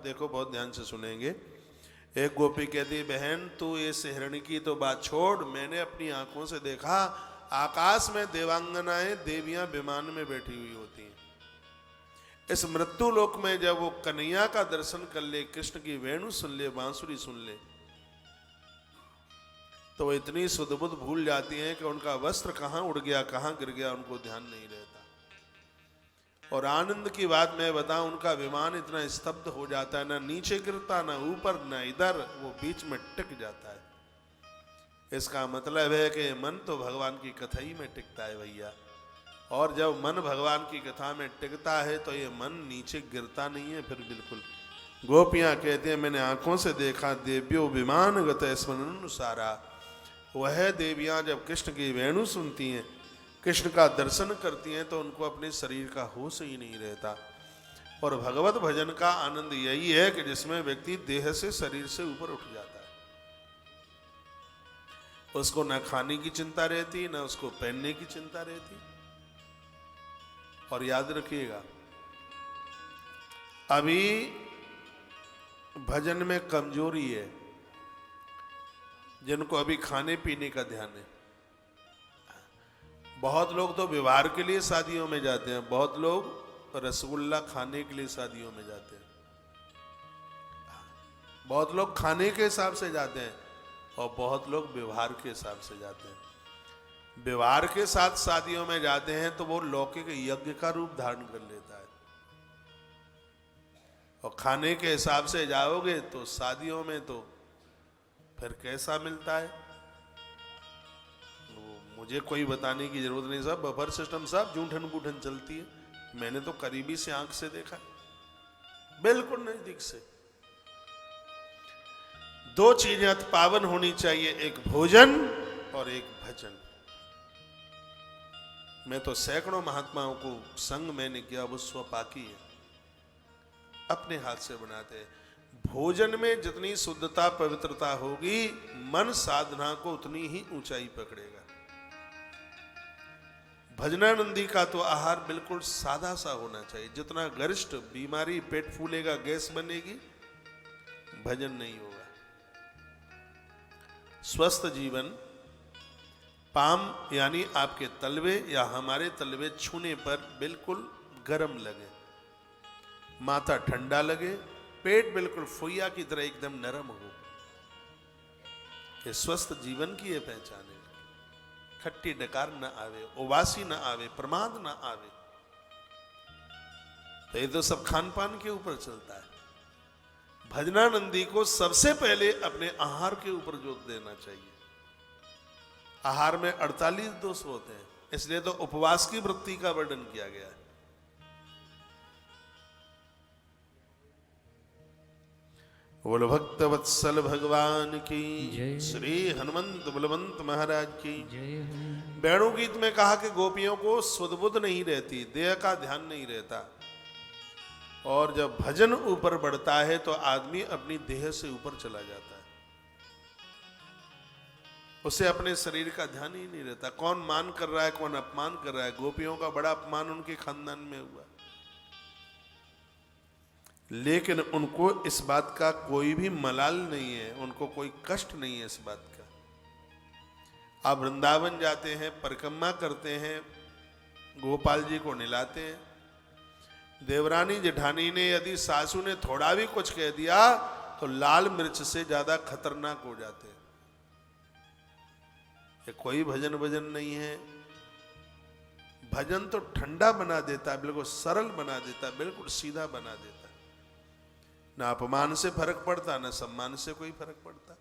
देखो बहुत ध्यान से सुनेंगे। एक गोपी कहती, बहन तू ये हिरणी की तो बात छोड़, मैंने अपनी आंखों से देखा आकाश में देवांगनाएं देवियां विमान में बैठी हुई होती हैं। इस मृत्यु लोक में जब वो कन्हैया का दर्शन कर ले, कृष्ण की वेणु सुन ले, बांसुरी सुन ले, तो वो इतनी सुध बुध भूल जाती हैं कि उनका वस्त्र कहाँ उड़ गया कहाँ गिर गया उनको ध्यान नहीं रहता। और आनंद की बात मैं बताऊं, उनका विमान इतना स्तब्ध हो जाता है, ना नीचे गिरता ना ऊपर ना इधर, वो बीच में टिक जाता है। इसका मतलब है कि मन तो भगवान की कथा ही में टिकता है भैया। और जब मन भगवान की कथा में टिकता है तो ये मन नीचे गिरता नहीं है फिर बिल्कुल। गोपियां कहते हैं, मैंने आंखों से देखा देव्यो विमान गत स्मरणानुसारा। वह देवियां जब कृष्ण की वेणु सुनती हैं, कृष्ण का दर्शन करती हैं, तो उनको अपने शरीर का होश ही नहीं रहता। और भगवत भजन का आनंद यही है कि जिसमें व्यक्ति देह से शरीर से ऊपर उठ जाता है। उसको ना खाने की चिंता रहती, ना उसको पहनने की चिंता रहती। और याद रखिएगा, अभी भजन में कमजोरी है जिनको अभी खाने पीने का ध्यान है। बहुत लोग तो व्यवहार के लिए शादियों में जाते हैं, बहुत लोग रसगुल्ला खाने के लिए शादियों में जाते हैं, बहुत लोग खाने के हिसाब से जाते हैं और बहुत लोग व्यवहार के हिसाब से जाते हैं। व्यवहार के साथ शादियों में जाते हैं तो वो लौकिक यज्ञ का रूप धारण कर लेता है, और खाने के हिसाब से जाओगे तो शादियों में तो फिर कैसा मिलता है मुझे कोई बताने की जरूरत नहीं साहब। बफर सिस्टम साहब जूठन बूठन चलती है, मैंने तो करीबी से आंख से देखा, बिल्कुल नजदीक से। दो चीजें अति पावन होनी चाहिए, एक भोजन और एक भजन। मैं तो सैकड़ों महात्माओं को संग मैंने किया, वो स्वपाकी है, अपने हाथ से बनाते हैं। भोजन में जितनी शुद्धता पवित्रता होगी, मन साधना को उतनी ही ऊंचाई पकड़ेगा। भजनानंदी का तो आहार बिल्कुल सादा सा होना चाहिए, जितना गरिष्ठ बीमारी, पेट फूलेगा, गैस बनेगी, भजन नहीं होगा। स्वस्थ जीवन, पाम यानी आपके तलवे या हमारे तलवे छूने पर बिल्कुल गर्म लगे, माथा ठंडा लगे, पेट बिल्कुल फुइया की तरह एकदम नरम हो, ये स्वस्थ जीवन की ये पहचान है। खट्टी डकार न आवे, उबासी न आवे, प्रमाद न आवे। तो ये तो सब खान पान के ऊपर चलता है। भजनानंदी को सबसे पहले अपने आहार के ऊपर जोर देना चाहिए। आहार में 48 दोष होते हैं, इसलिए तो उपवास की वृत्ति का वर्णन किया गया है। बोलो भक्त वत्सल भगवान की, श्री हनुमंत बलवंत महाराज की। वेणु गीत में कहा कि गोपियों को सुधबुध नहीं रहती, देह का ध्यान नहीं रहता। और जब भजन ऊपर बढ़ता है तो आदमी अपनी देह से ऊपर चला जाता है, उसे अपने शरीर का ध्यान ही नहीं रहता। कौन मान कर रहा है, कौन अपमान कर रहा है। गोपियों का बड़ा अपमान उनके खानदान में हुआ, लेकिन उनको इस बात का कोई भी मलाल नहीं है, उनको कोई कष्ट नहीं है इस बात का। आप वृंदावन जाते हैं, परिक्रमा करते हैं, गोपाल जी को निलाते हैं। देवरानी जेठानी ने यदि सासू ने थोड़ा भी कुछ कह दिया तो लाल मिर्च से ज्यादा खतरनाक हो जाते हैं। ये कोई भजन नहीं है। भजन तो ठंडा बना देता है, बिल्कुल सरल बना देता है, बिल्कुल सीधा बना देता है। ना अपमान से फर्क पड़ता, ना सम्मान से कोई फर्क पड़ता।